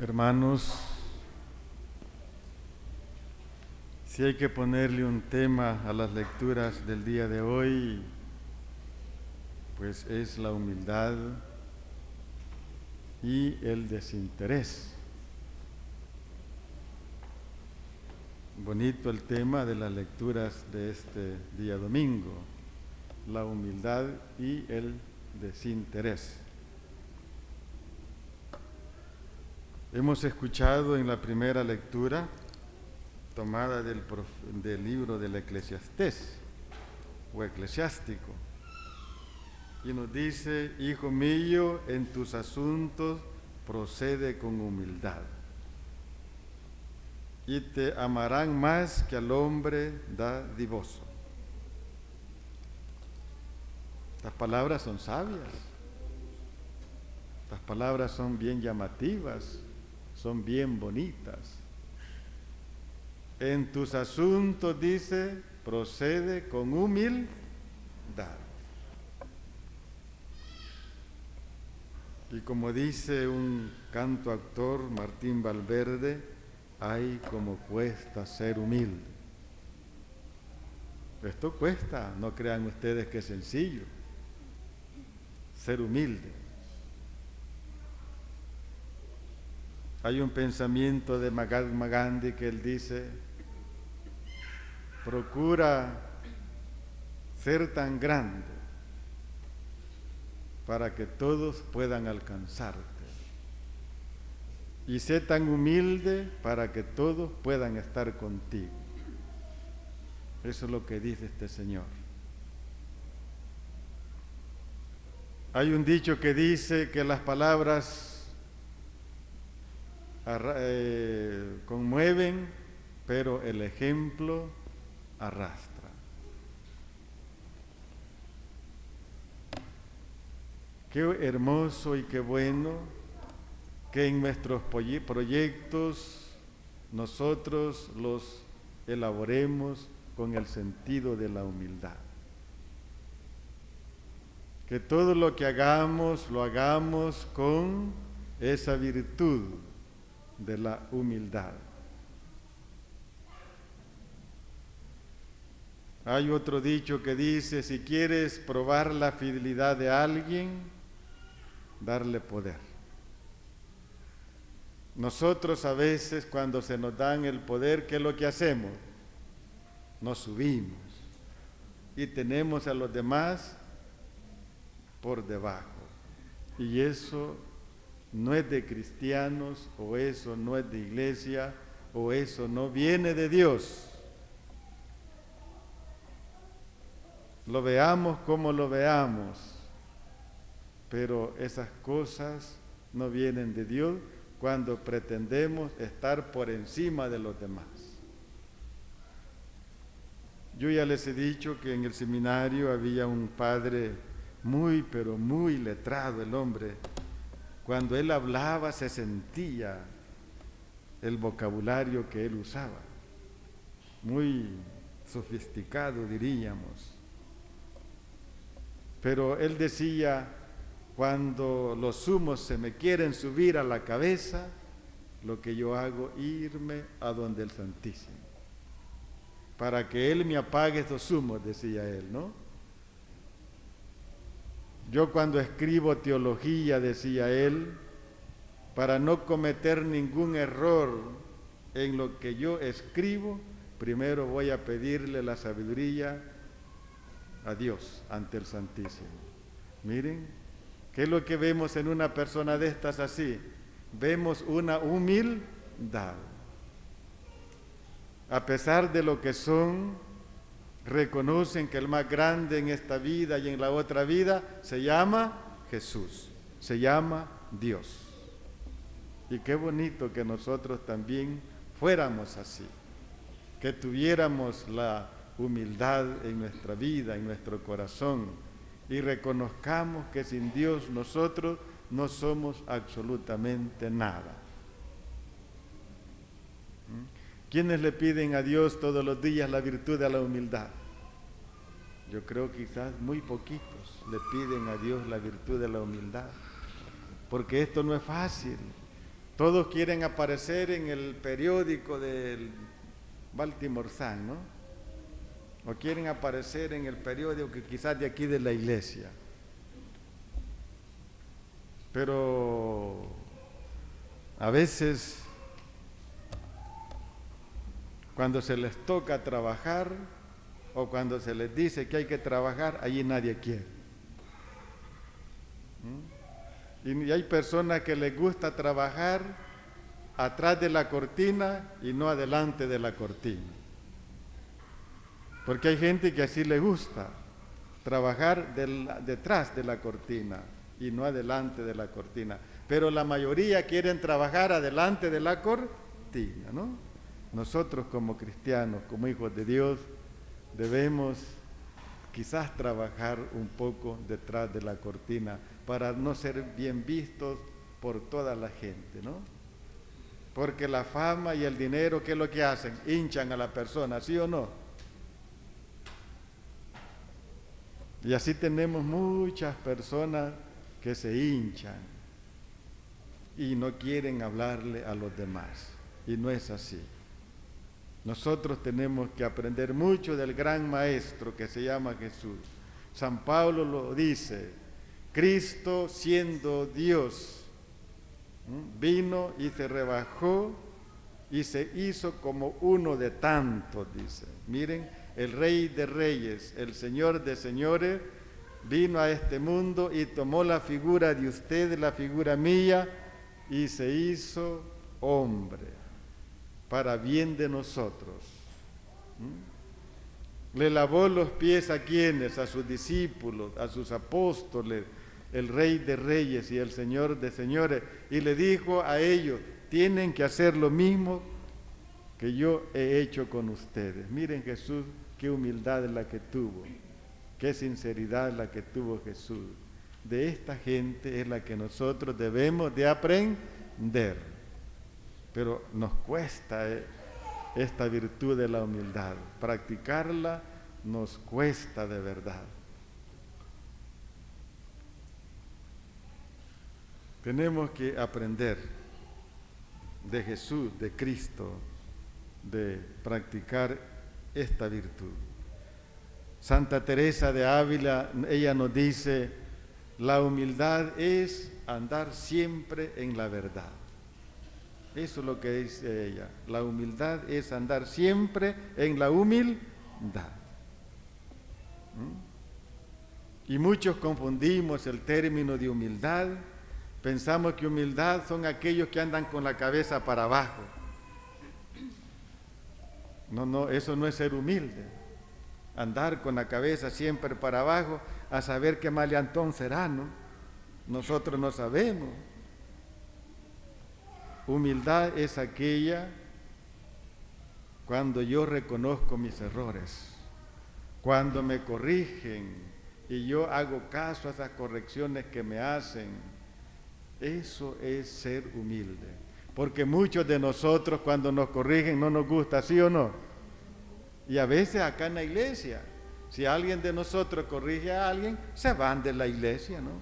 Hermanos, si hay que ponerle un tema a las lecturas del día de hoy, pues es la humildad y el desinterés. Bonito el tema de las lecturas de este día domingo, la humildad y el desinterés. Hemos escuchado en la primera lectura, tomada del libro del Eclesiastés o eclesiástico, y nos dice: hijo mío, en tus asuntos procede con humildad, y te amarán más que al hombre dadivoso. Estas palabras son sabias, estas palabras son bien llamativas, son bien bonitas. En tus asuntos, dice, procede con humildad. Y como dice un cantoautor, Martín Valverde, ay, cómo cuesta ser humilde. Esto cuesta, no crean ustedes que es sencillo, ser humilde. Hay un pensamiento de Mahatma Gandhi que él dice: procura ser tan grande para que todos puedan alcanzarte, y sé tan humilde para que todos puedan estar contigo. Eso es lo que dice este señor. Hay un dicho que dice que las palabras conmueven, pero el ejemplo arrastra. Qué hermoso y qué bueno que en nuestros proyectos nosotros los elaboremos con el sentido de la humildad. Que todo lo que hagamos, lo hagamos con esa virtud de la humildad. Hay otro dicho que dice: si quieres probar la fidelidad de alguien, darle poder. Nosotros a veces, cuando se nos dan el poder, ¿qué es lo que hacemos? Nos subimos y tenemos a los demás por debajo. Y eso no es de cristianos, o eso no es de iglesia, o eso no viene de Dios. Lo veamos como lo veamos, pero esas cosas no vienen de Dios cuando pretendemos estar por encima de los demás. Yo ya les he dicho que en el seminario había un padre muy, pero muy letrado, el hombre. Cuando él hablaba se sentía el vocabulario que él usaba, muy sofisticado, diríamos. Pero él decía: cuando los humos se me quieren subir a la cabeza, lo que yo hago es irme a donde el Santísimo, para que Él me apague estos humos, decía él, ¿no? Yo cuando escribo teología, decía él, para no cometer ningún error en lo que yo escribo, primero voy a pedirle la sabiduría a Dios ante el Santísimo. Miren, ¿qué es lo que vemos en una persona de estas así? Vemos una humildad. A pesar de lo que son, reconocen que el más grande en esta vida y en la otra vida se llama Jesús, se llama Dios. Y qué bonito que nosotros también fuéramos así, que tuviéramos la humildad en nuestra vida, en nuestro corazón, y reconozcamos que sin Dios nosotros no somos absolutamente nada. ¿Quiénes le piden a Dios todos los días la virtud de la humildad? Yo creo que quizás muy poquitos le piden a Dios la virtud de la humildad, porque esto no es fácil. Todos quieren aparecer en el periódico del Baltimore Sun, ¿no? O quieren aparecer en el periódico que quizás de aquí de la iglesia. Pero a veces, cuando se les toca trabajar o cuando se les dice que hay que trabajar, allí nadie quiere. Y hay personas que les gusta trabajar atrás de la cortina y no adelante de la cortina. Porque hay gente que así le gusta trabajar detrás de la cortina y no adelante de la cortina. Pero la mayoría quieren trabajar adelante de la cortina, ¿no? Nosotros como cristianos, como hijos de Dios, debemos quizás trabajar un poco detrás de la cortina para no ser bien vistos por toda la gente, ¿no? Porque la fama y el dinero, ¿qué es lo que hacen? Hinchan a la persona, ¿sí o no? Y así tenemos muchas personas que se hinchan y no quieren hablarle a los demás. Y no es así. Nosotros tenemos que aprender mucho del gran maestro que se llama Jesús. San Pablo lo dice, Cristo siendo Dios, vino y se rebajó y se hizo como uno de tantos, dice. Miren, el Rey de Reyes, el Señor de Señores, vino a este mundo y tomó la figura de usted, la figura mía, y se hizo hombre para bien de nosotros. Le lavó los pies a quienes, a sus discípulos, a sus apóstoles, el Rey de Reyes y el Señor de Señores, y le dijo a ellos, tienen que hacer lo mismo que yo he hecho con ustedes. Miren Jesús, qué humildad es la que tuvo, qué sinceridad la que tuvo Jesús. De esta gente es la que nosotros debemos de aprender. Pero nos cuesta esta virtud de la humildad. Practicarla nos cuesta de verdad. Tenemos que aprender de Jesús, de Cristo, de practicar esta virtud. Santa Teresa de Ávila, ella nos dice, la humildad es andar siempre en la verdad. Eso es lo que dice ella. La humildad es andar siempre en la humildad. Y muchos confundimos el término de humildad. Pensamos que humildad son aquellos que andan con la cabeza para abajo. No, eso no es ser humilde. Andar con la cabeza siempre para abajo, a saber qué maleantón será, ¿no? Nosotros no sabemos. Humildad es aquella cuando yo reconozco mis errores, cuando me corrigen y yo hago caso a esas correcciones que me hacen. Eso es ser humilde. Porque muchos de nosotros cuando nos corrigen no nos gusta, ¿sí o no? Y a veces acá en la iglesia, si alguien de nosotros corrige a alguien, se van de la iglesia, ¿no?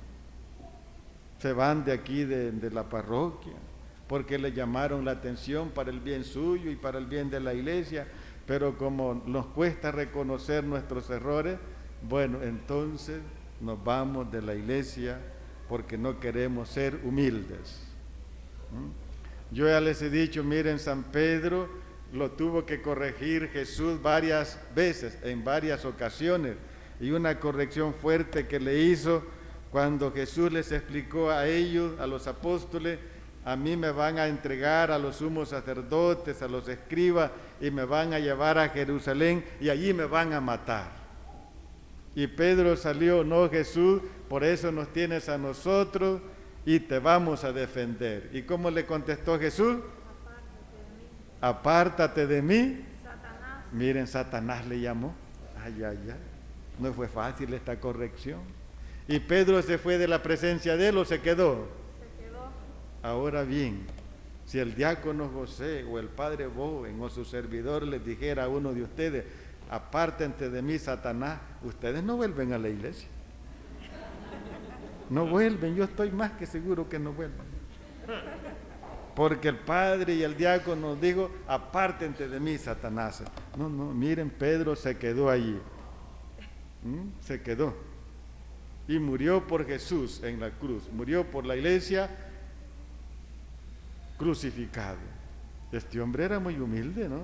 Se van de aquí, de la parroquia, porque le llamaron la atención para el bien suyo y para el bien de la iglesia, pero como nos cuesta reconocer nuestros errores, bueno, entonces nos vamos de la iglesia porque no queremos ser humildes. Yo ya les he dicho, miren, San Pedro lo tuvo que corregir Jesús varias veces, en varias ocasiones, y una corrección fuerte que le hizo cuando Jesús les explicó a ellos, a los apóstoles, a mí me van a entregar a los sumos sacerdotes, a los escribas, y me van a llevar a Jerusalén, y allí me van a matar. Y Pedro salió, no Jesús, por eso nos tienes a nosotros, y te vamos a defender. ¿Y cómo le contestó Jesús? Apártate de mí. Satanás. Miren, Satanás le llamó. Ay. No fue fácil esta corrección. ¿Y Pedro se fue de la presencia de él o se quedó? Se quedó. Ahora bien, si el diácono José o el padre Bowen o su servidor les dijera a uno de ustedes, apártense de mí, Satanás, ustedes no vuelven a la iglesia. No vuelven, yo estoy más que seguro que no vuelven. porque el padre y el diácono dijo, apártense de mí, Satanás. No, miren, Pedro se quedó allí. Se quedó. Y murió por Jesús en la cruz. Murió por la iglesia crucificado. Este hombre era muy humilde, ¿no?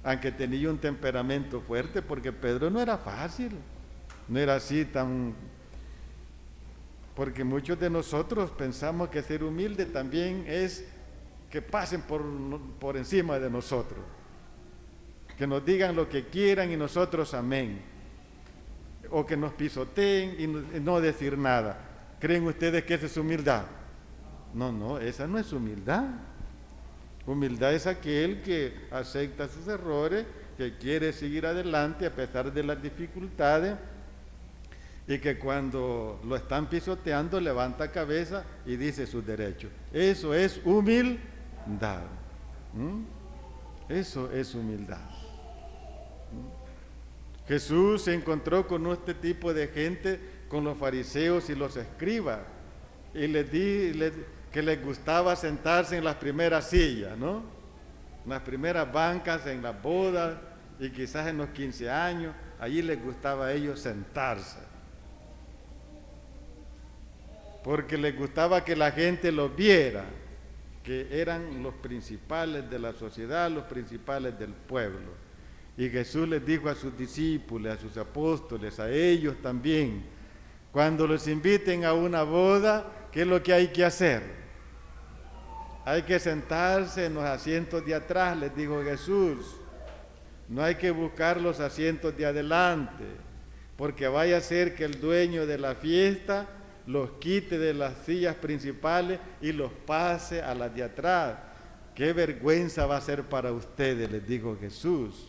Aunque tenía un temperamento fuerte, porque Pedro no era fácil. No era así tan... Porque muchos de nosotros pensamos que ser humilde también es que pasen por encima de nosotros, que nos digan lo que quieran y nosotros amén, o que nos pisoteen y no decir nada. ¿Creen ustedes que esa es humildad? No, esa no es humildad. Humildad es aquel que acepta sus errores, que quiere seguir adelante a pesar de las dificultades, y que cuando lo están pisoteando levanta cabeza y dice sus derechos. Eso es humildad. Eso es humildad. Jesús se encontró con este tipo de gente, con los fariseos y los escribas, y que les gustaba sentarse en las primeras sillas, ¿no? En las primeras bancas, en las bodas y quizás en los 15 años, allí les gustaba a ellos sentarse, porque les gustaba que la gente los viera, que eran los principales de la sociedad, los principales del pueblo. Y Jesús les dijo a sus discípulos, a sus apóstoles, a ellos también, cuando los inviten a una boda, ¿qué es lo que hay que hacer? Hay que sentarse en los asientos de atrás, les dijo Jesús. No hay que buscar los asientos de adelante, porque vaya a ser que el dueño de la fiesta los quite de las sillas principales y los pase a las de atrás. Qué vergüenza va a ser para ustedes, les dijo Jesús.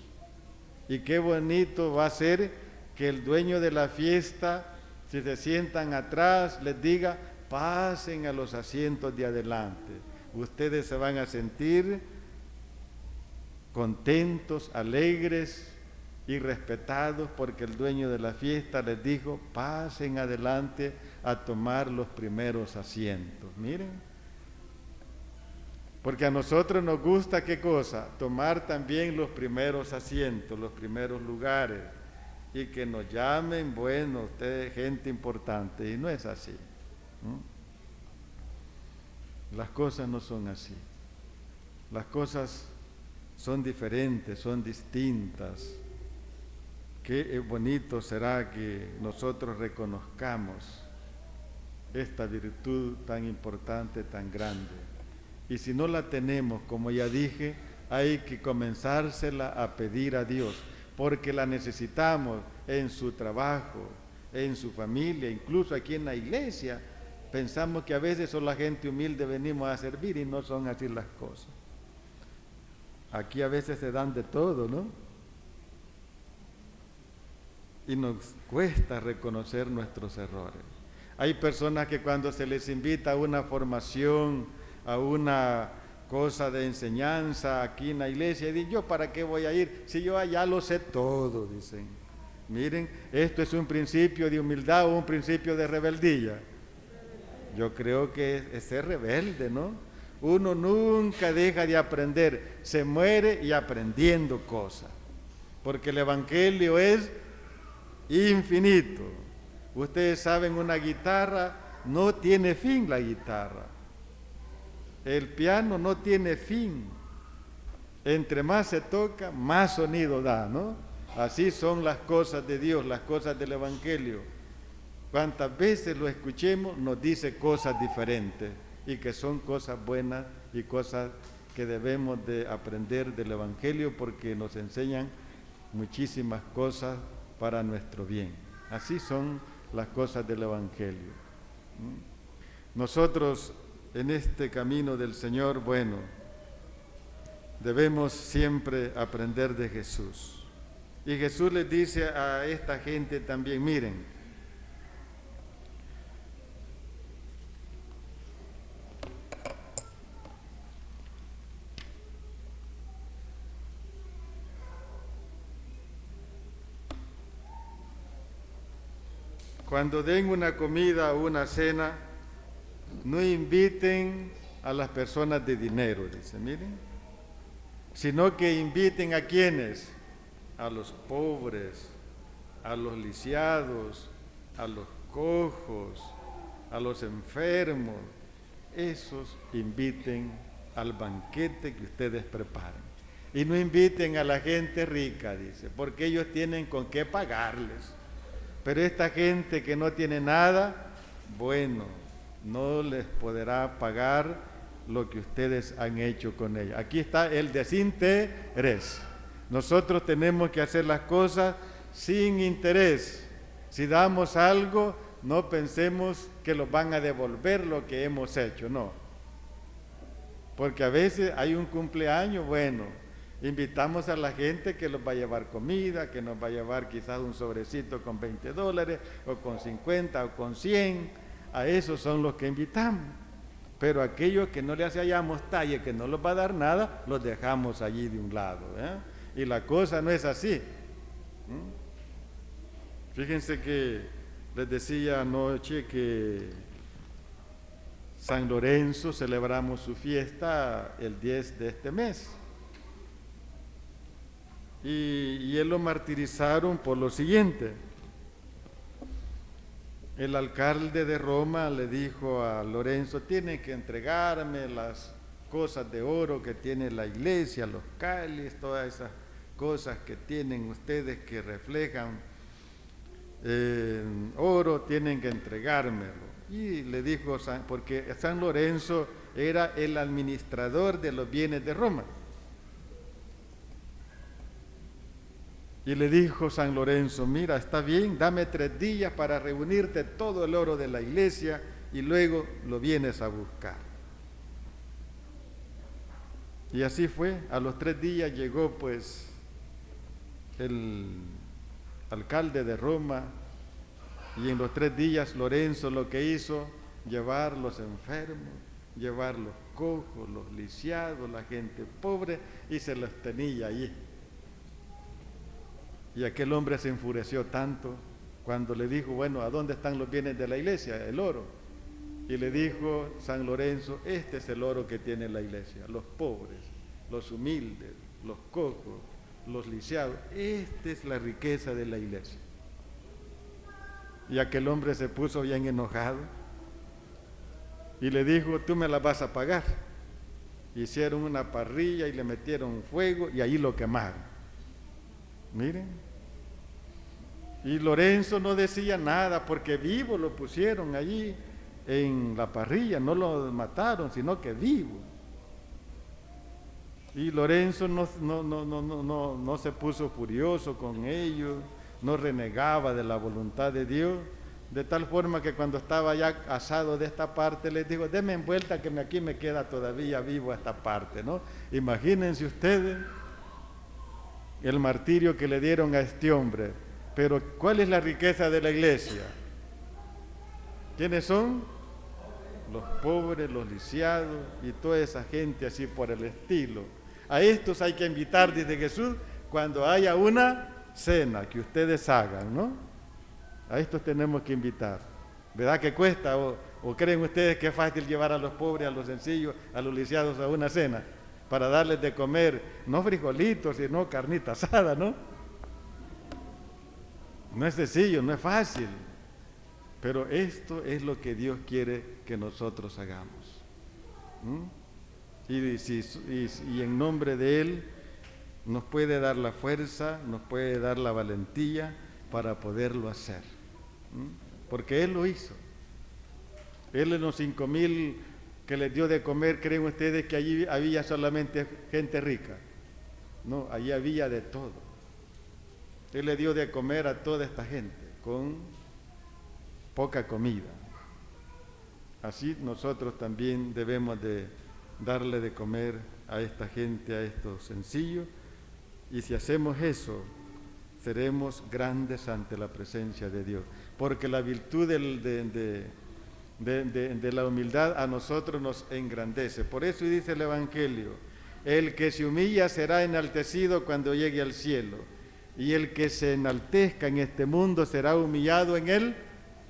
Y qué bonito va a ser que el dueño de la fiesta, si se sientan atrás, les diga, pasen a los asientos de adelante. Ustedes se van a sentir contentos, alegres y respetados, porque el dueño de la fiesta les dijo, pasen adelante a tomar los primeros asientos. Miren, porque a nosotros nos gusta, ¿qué cosa? Tomar también los primeros asientos, los primeros lugares, y que nos llamen, bueno, ustedes gente importante, y no es así. Las cosas no son así. Las cosas son diferentes, son distintas. Qué bonito será que nosotros reconozcamos esta virtud tan importante, tan grande. Y si no la tenemos, como ya dije, hay que comenzársela a pedir a Dios, porque la necesitamos en su trabajo, en su familia, incluso aquí en la iglesia. Pensamos que a veces solo la gente humilde venimos a servir y no son así las cosas. Aquí a veces se dan de todo, ¿no? Y nos cuesta reconocer nuestros errores. Hay personas que cuando se les invita a una formación, a una cosa de enseñanza aquí en la iglesia, y dicen, ¿yo para qué voy a ir? Si yo allá lo sé todo, dicen. Miren, esto es un principio de humildad o un principio de rebeldía. Yo creo que es ser rebelde, ¿no? Uno nunca deja de aprender, se muere y aprendiendo cosas, porque el evangelio es infinito. Ustedes saben, una guitarra no tiene fin, la guitarra. El piano no tiene fin. Entre más se toca, más sonido da, ¿no? Así son las cosas de Dios, las cosas del evangelio. Cuantas veces lo escuchemos, nos dice cosas diferentes, y que son cosas buenas y cosas que debemos de aprender del evangelio, porque nos enseñan muchísimas cosas para nuestro bien. Así son las cosas del evangelio. Nosotros en este camino del Señor, bueno, debemos siempre aprender de Jesús. Y Jesús les dice a esta gente también, miren, cuando den una comida o una cena, no inviten a las personas de dinero, dice, miren, sino que inviten a quienes, a los pobres, a los lisiados, a los cojos, a los enfermos, esos inviten al banquete que ustedes preparen. Y no inviten a la gente rica, dice, porque ellos tienen con qué pagarles. Pero esta gente que no tiene nada, bueno, no les podrá pagar lo que ustedes han hecho con ella. Aquí está el desinterés. Nosotros tenemos que hacer las cosas sin interés. Si damos algo, no pensemos que nos van a devolver lo que hemos hecho, no. Porque a veces hay un cumpleaños, bueno, invitamos a la gente que nos va a llevar comida, que nos va a llevar quizás un sobrecito con $20, o con 50, o con 100, a esos son los que invitamos. Pero aquellos que no les hallamos talle, que no les va a dar nada, los dejamos allí de un lado, ¿eh? Y la cosa no es así. Fíjense que les decía anoche que San Lorenzo celebramos su fiesta el 10 de este mes. Y él lo martirizaron por lo siguiente. El alcalde de Roma le dijo a Lorenzo, tienen que entregarme las cosas de oro que tiene la iglesia, los cálices, todas esas cosas que tienen ustedes que reflejan oro, tienen que entregármelo. Y le dijo, porque San Lorenzo era el administrador de los bienes de Roma. Y le dijo San Lorenzo, mira, está bien, dame 3 días para reunirte todo el oro de la iglesia y luego lo vienes a buscar. Y así fue, a los 3 días llegó pues el alcalde de Roma, y en los 3 días Lorenzo lo que hizo, llevar los enfermos, llevar los cojos, los lisiados, la gente pobre, y se los tenía allí. Y aquel hombre se enfureció tanto cuando le dijo, bueno, ¿a dónde están los bienes de la iglesia? El oro. Y le dijo San Lorenzo, este es el oro que tiene la iglesia, los pobres, los humildes, los cojos, los lisiados, esta es la riqueza de la iglesia. Y aquel hombre se puso bien enojado y le dijo, tú me la vas a pagar. Hicieron una parrilla y le metieron fuego y ahí lo quemaron. Miren. Y Lorenzo no decía nada porque vivo lo pusieron allí en la parrilla, no lo mataron, sino que vivo. Y Lorenzo no se puso furioso con ellos, no renegaba de la voluntad de Dios, de tal forma que cuando estaba ya asado de esta parte, les dijo, denme en vuelta que aquí me queda todavía vivo esta parte, ¿no? Imagínense ustedes el martirio que le dieron a este hombre. Pero ¿cuál es la riqueza de la iglesia? ¿Quiénes son? Los pobres, los lisiados y toda esa gente así por el estilo. A estos hay que invitar, dice Jesús, cuando haya una cena que ustedes hagan, ¿no? A estos tenemos que invitar. ¿Verdad que cuesta? ¿O creen ustedes que es fácil llevar a los pobres, a los sencillos, a los lisiados a una cena? Para darles de comer, no frijolitos, sino carnita asada, ¿no? No es sencillo, no es fácil. Pero esto es lo que Dios quiere que nosotros hagamos. Y en nombre de Él nos puede dar la fuerza, nos puede dar la valentía para poderlo hacer. Porque Él lo hizo. Él en los 5,000 que les dio de comer, ¿creen ustedes que allí había solamente gente rica? No, allí había de todo. Él le dio de comer a toda esta gente con poca comida. Así nosotros también debemos de darle de comer a esta gente, a estos sencillos, y si hacemos eso, seremos grandes ante la presencia de Dios, porque la virtud de la humildad a nosotros nos engrandece. Por eso dice el Evangelio, el que se humilla será enaltecido cuando llegue al cielo, y el que se enaltezca en este mundo será humillado en el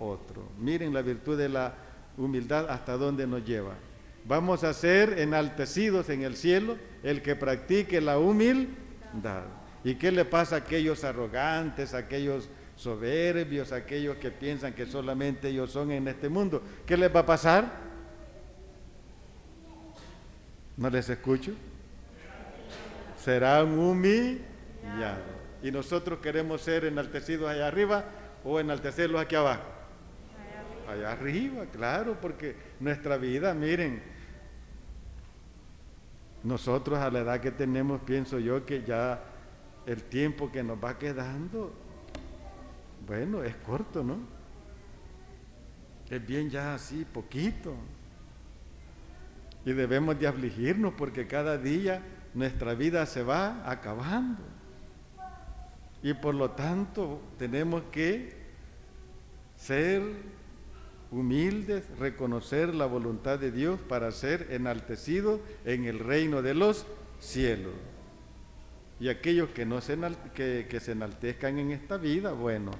otro. Miren la virtud de la humildad hasta dónde nos lleva. vamos a ser enaltecidos en el cielo el que practique la humildad. ¿Y qué le pasa a aquellos arrogantes, a aquellos soberbios, a aquellos que piensan que solamente ellos son en este mundo? ¿Qué les va a pasar? ¿No les escucho? Serán humillados. ¿Y nosotros queremos ser enaltecidos allá arriba o enaltecerlos aquí abajo? Allá arriba, claro, porque nuestra vida, miren, nosotros a la edad que tenemos, pienso yo que ya el tiempo que nos va quedando, bueno, es corto, ¿no? Es bien ya así, poquito. Y debemos de afligirnos porque cada día nuestra vida se va acabando. Y por lo tanto tenemos que ser humildes, reconocer la voluntad de Dios para ser enaltecidos en el reino de los cielos. Y aquellos que se enaltezcan en esta vida, bueno,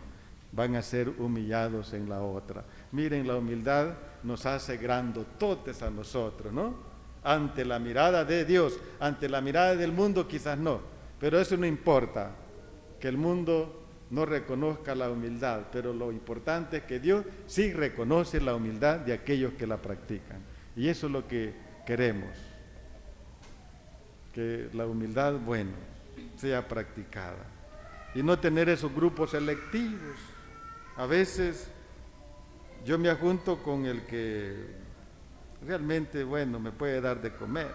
van a ser humillados en la otra. Miren, la humildad nos hace grandototes a nosotros, ¿no? Ante la mirada de Dios, ante la mirada del mundo quizás no, pero eso no importa, que el mundo no reconozca la humildad, pero lo importante es que Dios sí reconoce la humildad de aquellos que la practican. Y eso es lo que queremos, que la humildad, bueno, sea practicada y no tener esos grupos selectivos. A veces yo me ajunto con el que realmente, bueno, me puede dar de comer.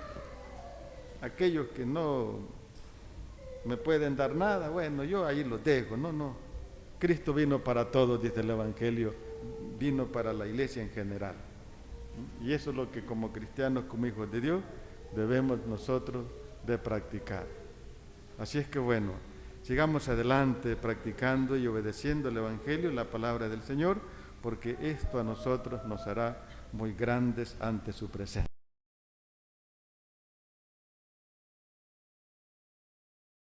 Aquellos que no me pueden dar nada, bueno, yo ahí los dejo. No. Cristo vino para todos, dice el Evangelio, vino para la iglesia en general. Y eso es lo que como cristianos, como hijos de Dios, debemos nosotros de practicar. Así es que bueno, sigamos adelante practicando y obedeciendo el Evangelio, la palabra del Señor, porque esto a nosotros nos hará muy grandes ante su presencia.